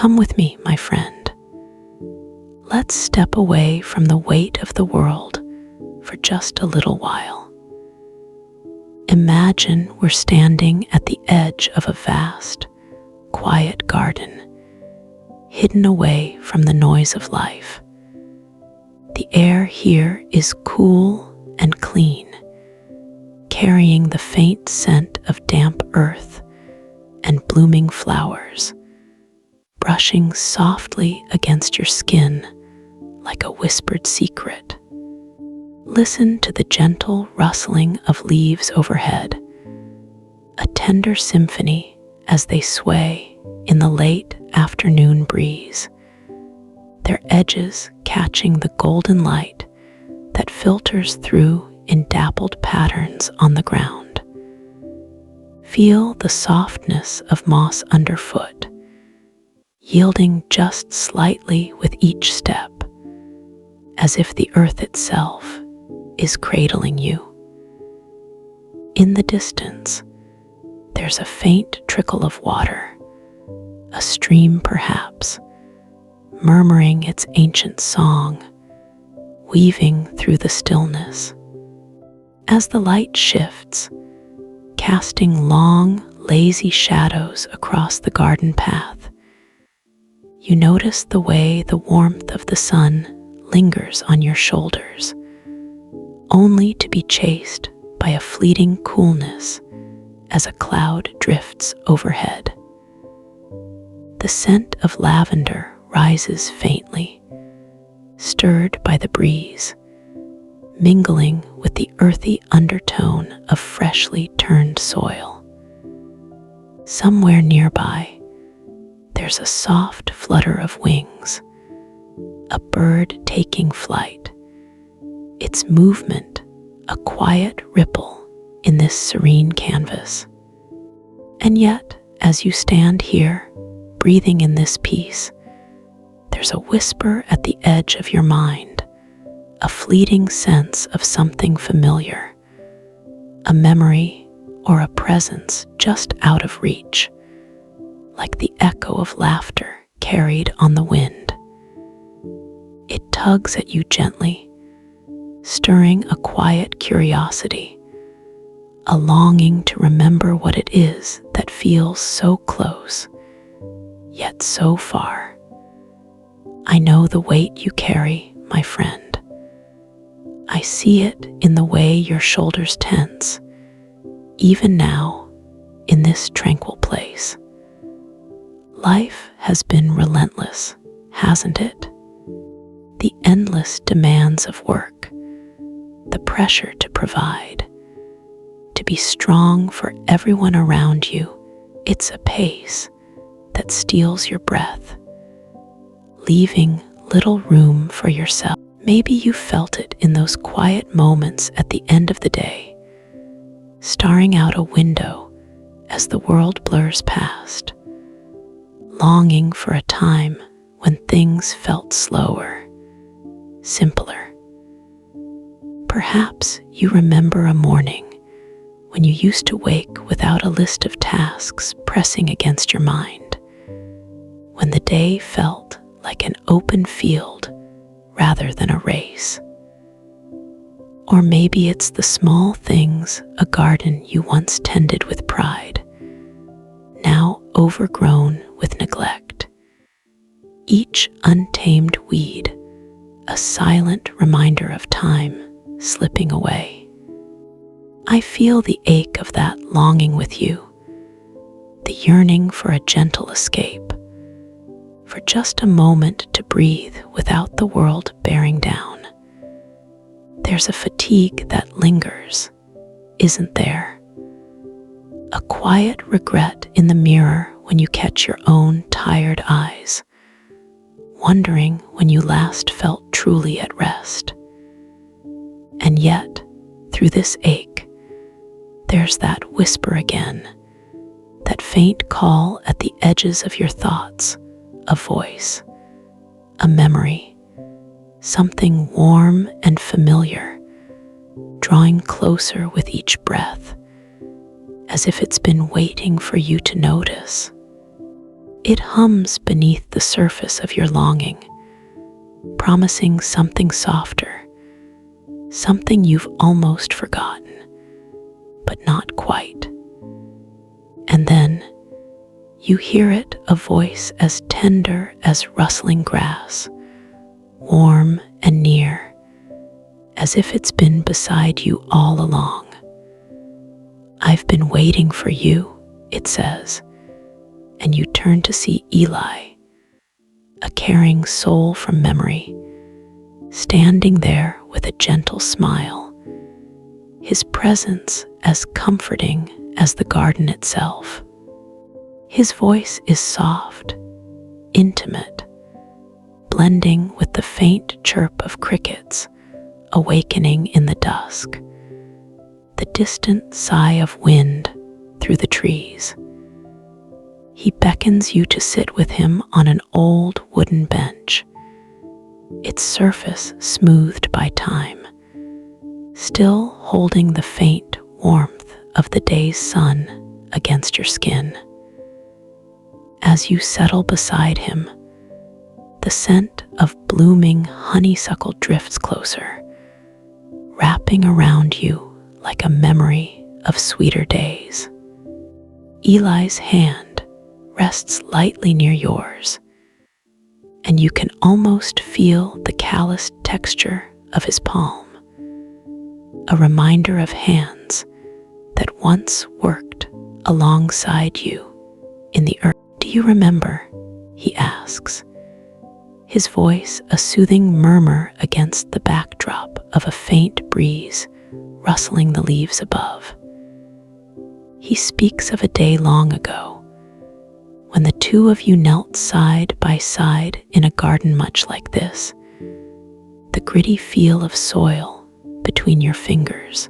Come with me, my friend. Let's step away from the weight of the world for just a little while. Imagine we're standing at the edge of a vast, quiet garden, hidden away from the noise of life. The air here is cool and clean, carrying the faint scent of damp earth and blooming flowers, brushing softly against your skin like a whispered secret. Listen to the gentle rustling of leaves overhead, a tender symphony as they sway in the late afternoon breeze, their edges catching the golden light that filters through in dappled patterns on the ground. Feel the softness of moss underfoot, yielding just slightly with each step, as if the earth itself is cradling you. In the distance, there's a faint trickle of water, a stream perhaps, murmuring its ancient song, weaving through the stillness. As the light shifts, casting long, lazy shadows across the garden path, you notice the way the warmth of the sun lingers on your shoulders, only to be chased by a fleeting coolness as a cloud drifts overhead. The scent of lavender rises faintly, stirred by the breeze, mingling with the earthy undertone of freshly turned soil. Somewhere nearby, there's a soft flutter of wings, a bird taking flight, its movement a quiet ripple in this serene canvas. And yet, as you stand here, breathing in this peace, there's a whisper at the edge of your mind, a fleeting sense of something familiar, a memory or a presence just out of reach, like the echo of laughter carried on the wind. It tugs at you gently, stirring a quiet curiosity, a longing to remember what it is that feels so close, yet so far. I know the weight you carry, my friend. I see it in the way your shoulders tense, even now, in this tranquil place. Life has been relentless, hasn't it? The endless demands of work, the pressure to provide, to be strong for everyone around you, it's a pace that steals your breath, leaving little room for yourself. Maybe you felt it in those quiet moments at the end of the day, staring out a window as the world blurs past, longing for a time when things felt slower, simpler. Perhaps you remember a morning when you used to wake without a list of tasks pressing against your mind, when the day felt like an open field rather than a race. Or maybe it's the small things, a garden you once tended with pride, now overgrown with neglect. Each untamed weed, a silent reminder of time slipping away. I feel the ache of that longing with you, the yearning for a gentle escape, for just a moment to breathe without the world bearing down. There's a fatigue that lingers, isn't there? A quiet regret in the mirror when you catch your own tired eyes, wondering when you last felt truly at rest. And yet, through this ache, there's that whisper again, that faint call at the edges of your thoughts, a voice, a memory, something warm and familiar, drawing closer with each breath, as if it's been waiting for you to notice. It hums beneath the surface of your longing, promising something softer, something you've almost forgotten, but not quite. And then you hear it, a voice as tender as rustling grass, warm and near, as if it's been beside you all along. "I've been waiting for you," it says, and you turn to see Eli, a caring soul from memory, standing there with a gentle smile, his presence as comforting as the garden itself. His voice is soft, intimate, blending with the faint chirp of crickets awakening in the dusk, the distant sigh of wind through the trees. He beckons you to sit with him on an old wooden bench, its surface smoothed by time, still holding the faint warmth of the day's sun against your skin. As you settle beside him, the scent of blooming honeysuckle drifts closer, wrapping around you like a memory of sweeter days. Eli's hand rests lightly near yours, and you can almost feel the calloused texture of his palm, a reminder of hands that once worked alongside you in the earth. "Do you remember?" he asks, his voice a soothing murmur against the backdrop of a faint breeze rustling the leaves above. He speaks of a day long ago, when the two of you knelt side by side in a garden much like this, the gritty feel of soil between your fingers,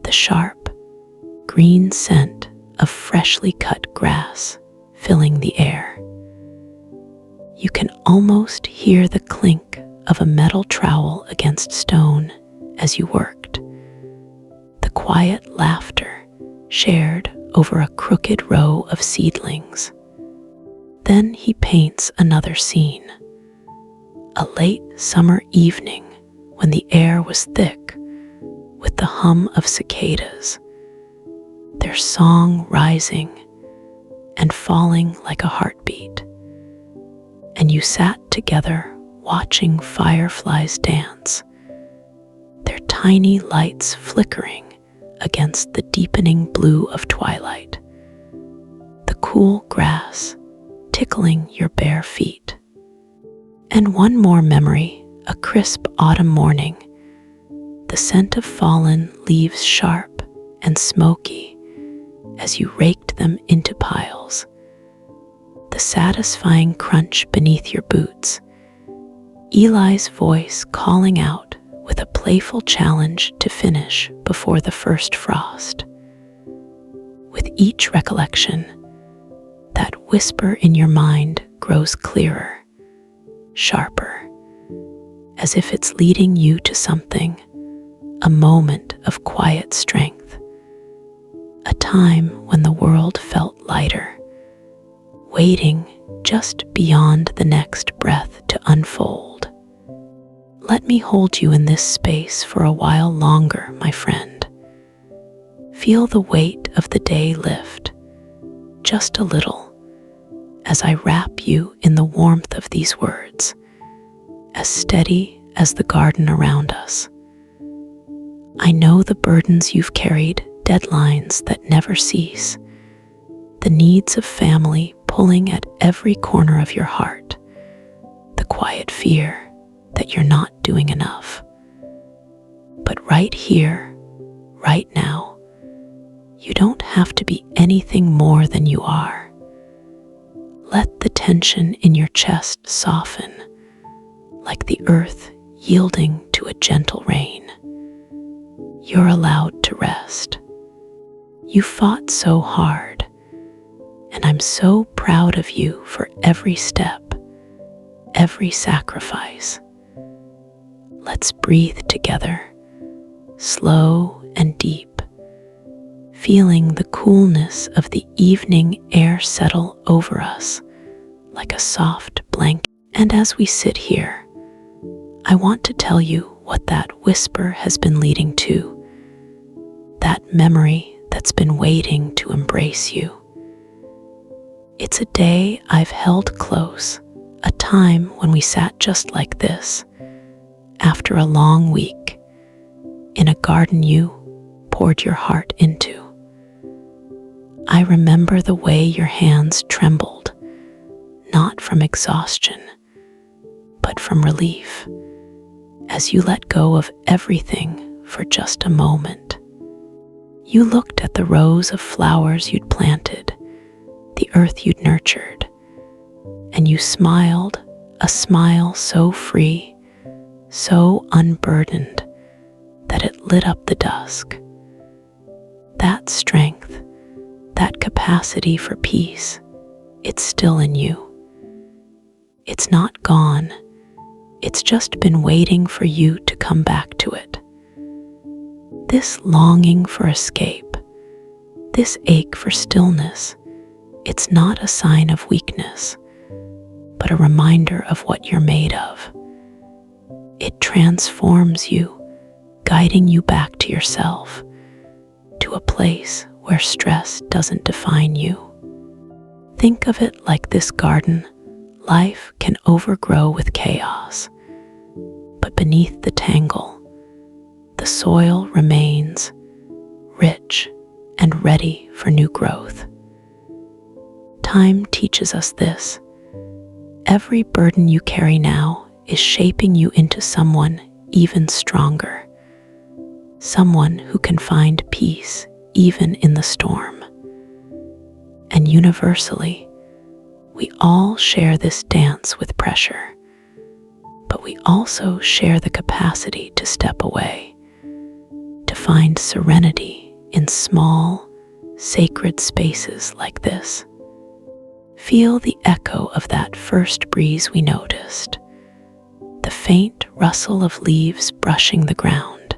the sharp, green scent of freshly cut grass filling the air. You can almost hear the clink of a metal trowel against stone as you worked, the quiet laughter shared over a crooked row of seedlings. Then he paints another scene, a late summer evening when the air was thick with the hum of cicadas, their song rising and falling like a heartbeat, and you sat together watching fireflies dance, their tiny lights flickering against the deepening blue of twilight, the cool grass tickling your bare feet. And one more memory, a crisp autumn morning, the scent of fallen leaves sharp and smoky as you raked them into piles, the satisfying crunch beneath your boots, Eli's voice calling out with a playful challenge to finish before the first frost. With each recollection, that whisper in your mind grows clearer, sharper, as if it's leading you to something, a moment of quiet strength, a time when the world felt lighter, waiting just beyond the next breath to unfold. Let me hold you in this space for a while longer, my friend. Feel the weight of the day lift, just a little, as I wrap you in the warmth of these words, as steady as the garden around us. I know the burdens you've carried, deadlines that never cease, the needs of family pulling at every corner of your heart, the quiet fear that you're not doing enough. But right here, right now, you don't have to be anything more than you are. Let the tension in your chest soften, like the earth yielding to a gentle rain. You're allowed to rest. You fought so hard, and I'm so proud of you for every step, every sacrifice. Let's breathe together, slow and deep, feeling the coolness of the evening air settle over us like a soft blanket. And as we sit here, I want to tell you what that whisper has been leading to, that memory that's been waiting to embrace you. It's a day I've held close, a time when we sat just like this, after a long week, in a garden you poured your heart into. I remember the way your hands trembled, not from exhaustion, but from relief, as you let go of everything for just a moment. You looked at the rows of flowers you'd planted, the earth you'd nurtured, and you smiled, a smile so free, so unburdened, that it lit up the dusk. That strength, that capacity for peace, it's still in you. It's not gone. It's just been waiting for you to come back to it. This longing for escape, this ache for stillness, it's not a sign of weakness, but a reminder of what you're made of. It transforms you, guiding you back to yourself, to a place where stress doesn't define you. Think of it like this garden. Life can overgrow with chaos, but beneath the tangle, the soil remains rich and ready for new growth. Time teaches us this. Every burden you carry now is shaping you into someone even stronger, someone who can find peace even in the storm. And universally, we all share this dance with pressure, but we also share the capacity to step away, to find serenity in small, sacred spaces like this. Feel the echo of that first breeze we noticed, the faint rustle of leaves brushing the ground,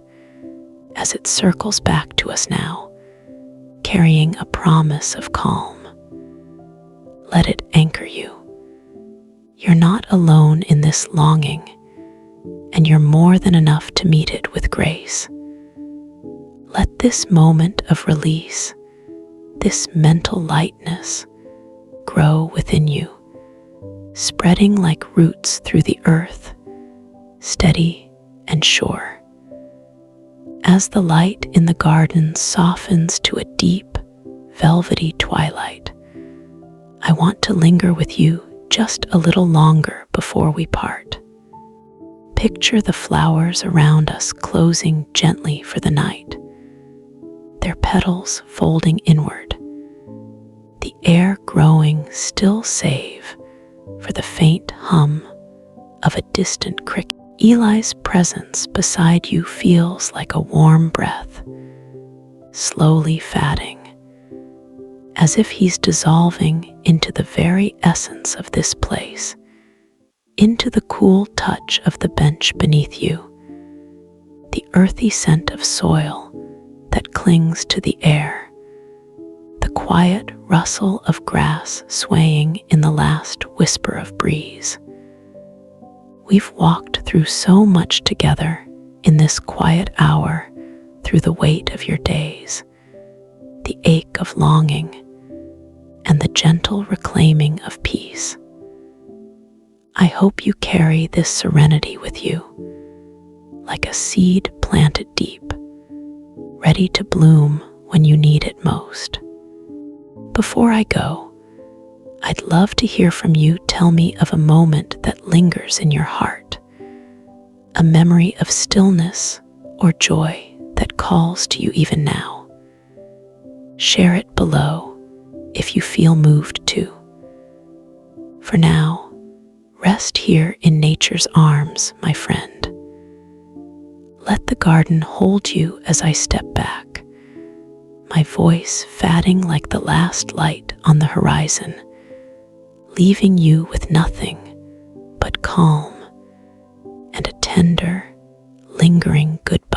as it circles back to us now, carrying a promise of calm. Let it anchor you. You're not alone in this longing, and you're more than enough to meet it with grace. Let this moment of release, this mental lightness, grow within you, spreading like roots through the earth, steady and sure. As the light in the garden softens to a deep, velvety twilight, I want to linger with you just a little longer before we part. Picture the flowers around us closing gently for the night, their petals folding inward, the air growing still save for the faint hum of a distant cricket. Eli's presence beside you feels like a warm breath, slowly fatting, as if he's dissolving into the very essence of this place, into the cool touch of the bench beneath you, the earthy scent of soil that clings to the air, the quiet rustle of grass swaying in the last whisper of breeze. We've walked through so much together in this quiet hour, through the weight of your days, the ache of longing, and the gentle reclaiming of peace. I hope you carry this serenity with you, like a seed planted deep, ready to bloom when you need it most. Before I go, I'd love to hear from you. Tell me of a moment that lingers in your heart, a memory of stillness or joy that calls to you even now. Share it below if you feel moved to. For now, rest here in nature's arms, my friend. Let the garden hold you as I step back, my voice fading like the last light on the horizon, leaving you with nothing but calm and a tender, lingering goodbye.